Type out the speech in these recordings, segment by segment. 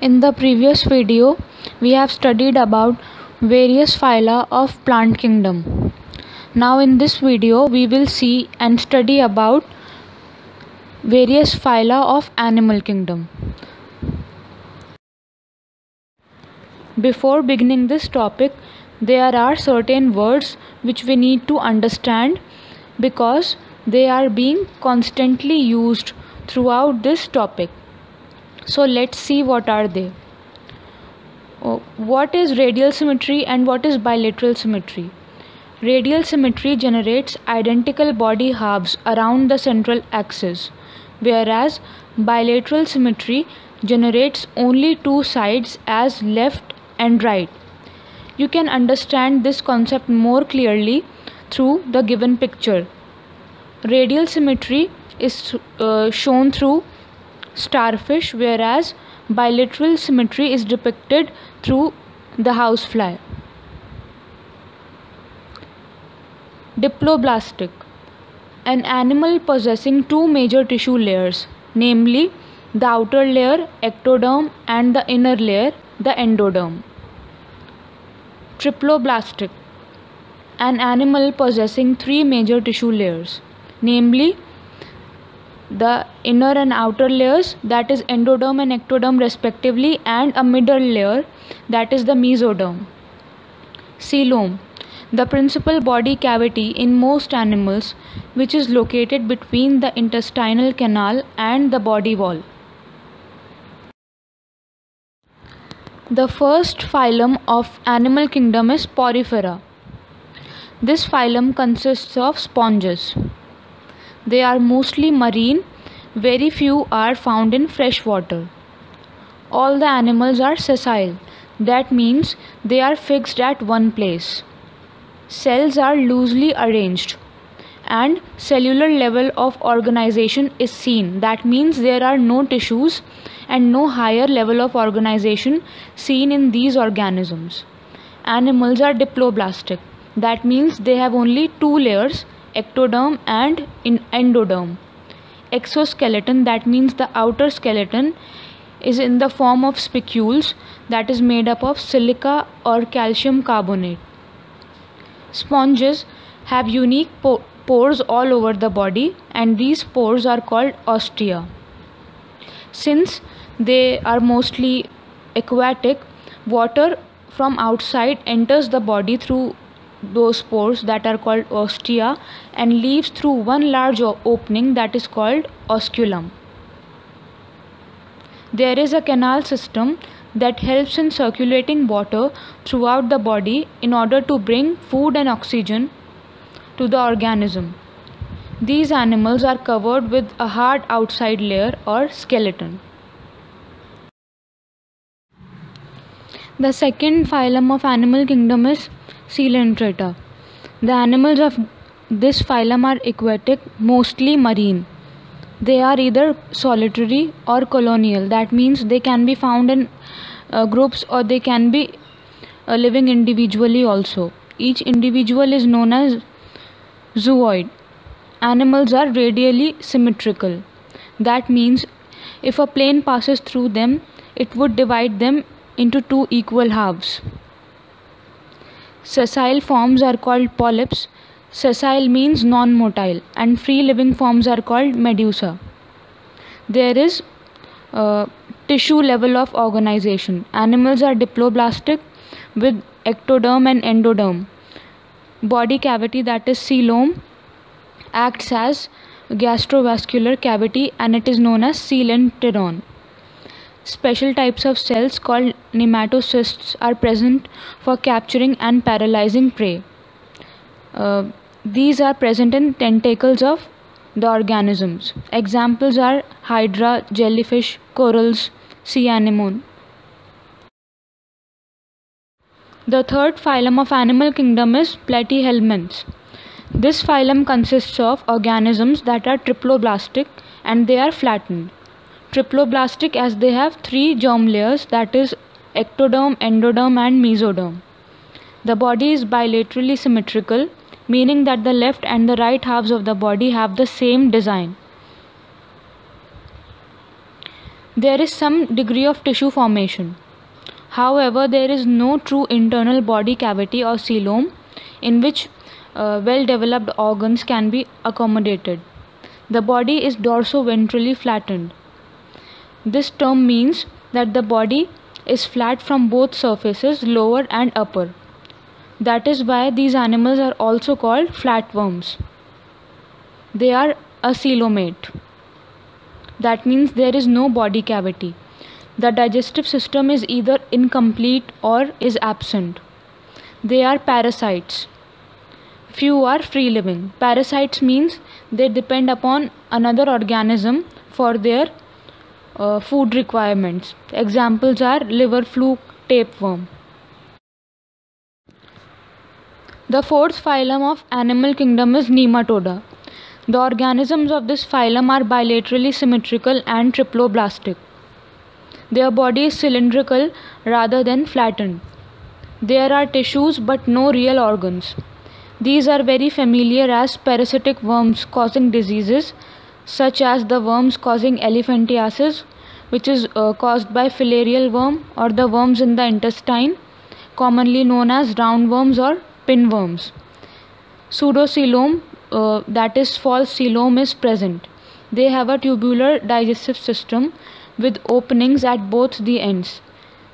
In the previous video, we have studied about various phyla of plant kingdom. Now in this video, we will see and study about various phyla of animal kingdom. Before beginning this topic, there are certain words which we need to understand because they are being constantly used throughout this topic. So let's see what are they. What is radial symmetry and what is bilateral symmetry? Radial symmetry generates identical body halves around the central axis, whereas bilateral symmetry generates only two sides as left and right. You can understand this concept more clearly through the given picture. Radial symmetry is shown through starfish, whereas bilateral symmetry is depicted through the housefly. Diploblastic, an animal possessing two major tissue layers, namely the outer layer ectoderm and the inner layer the endoderm. Triploblastic, an animal possessing three major tissue layers, namely the inner and outer layers, that is endoderm and ectoderm respectively, and a middle layer, that is the mesoderm. Coelom, the principal body cavity in most animals, which is located between the intestinal canal and the body wall. The first phylum of animal kingdom is Porifera. This phylum consists of sponges. They are mostly marine, very few are found in fresh water. All the animals are sessile, that means they are fixed at one place. Cells are loosely arranged and cellular level of organization is seen, that means there are no tissues and no higher level of organization seen in these organisms. Animals are diploblastic, that means they have only two layers, ectoderm and endoderm. Exoskeleton, that means the outer skeleton is in the form of spicules, that is made up of silica or calcium carbonate. Sponges have unique pores all over the body, and these pores are called ostia. Since they are mostly aquatic, water from outside enters the body through those pores that are called ostia and leaves through one large opening that is called osculum. There is a canal system that helps in circulating water throughout the body in order to bring food and oxygen to the organism. These animals are covered with a hard outside layer or skeleton. The second phylum of animal kingdom is Coelenterata. The animals of this phylum are aquatic, mostly marine. They are either solitary or colonial, that means they can be found in groups or they can be living individually also. Each individual is known as zooid. Animals are radially symmetrical, that means if a plane passes through them, it would divide them into two equal halves. Sessile forms are called polyps. Sessile means non-motile, and free living forms are called medusa. There is tissue level of organization. Animals are diploblastic with ectoderm and endoderm. Body cavity, that is coelom, acts as gastrovascular cavity and it is known as coelenteron. Special types of cells called nematocysts are present for capturing and paralyzing prey. These are present in tentacles of the organisms. Examples are hydra, jellyfish, corals, sea anemone. The third phylum of animal kingdom is Platyhelminths. This phylum consists of organisms that are triploblastic and they are flattened. Triploblastic as they have three germ layers, that is ectoderm, endoderm and mesoderm. The body is bilaterally symmetrical, meaning that the left and the right halves of the body have the same design. There is some degree of tissue formation. However, there is no true internal body cavity or coelom in which well-developed organs can be accommodated. The body is dorso-ventrally flattened. This term means that the body is flat from both surfaces, lower and upper. That is why these animals are also called flatworms. They are acoelomate. That means there is no body cavity. The digestive system is either incomplete or is absent. They are parasites. Few are free living. Parasites means they depend upon another organism for their food requirements. Examples are liver fluke, tapeworm. The fourth phylum of animal kingdom is Nematoda. The organisms of this phylum are bilaterally symmetrical and triploblastic. Their body is cylindrical rather than flattened. There are tissues but no real organs. These are very familiar as parasitic worms causing diseases such as the worms causing elephantiasis, which is caused by filarial worm, or the worms in the intestine, commonly known as roundworms or pinworms. Pseudocoelom, that is false coelom, is present. They have a tubular digestive system with openings at both the ends.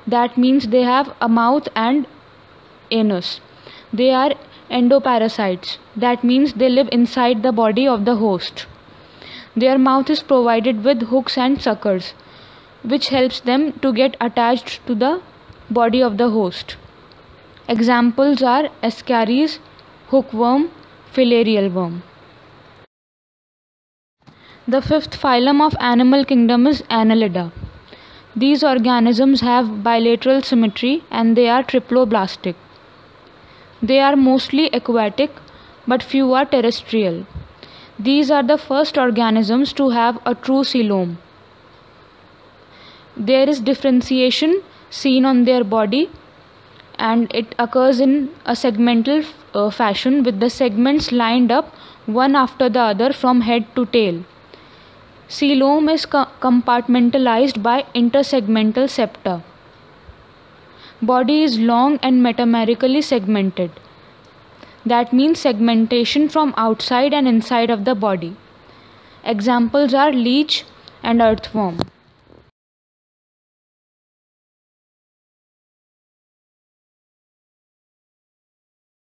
That means they have a mouth and anus. They are endoparasites. That means they live inside the body of the host. Their mouth is provided with hooks and suckers, which helps them to get attached to the body of the host. Examples are ascaris, hookworm, filarial worm. The fifth phylum of animal kingdom is Annelida. These organisms have bilateral symmetry and they are triploblastic. They are mostly aquatic but few are terrestrial. These are the first organisms to have a true coelom. There is differentiation seen on their body and it occurs in a segmental fashion with the segments lined up one after the other from head to tail. Coelom is compartmentalized by intersegmental septa. Body is long and metamerically segmented. That means segmentation from outside and inside of the body. Examples are leech and earthworm.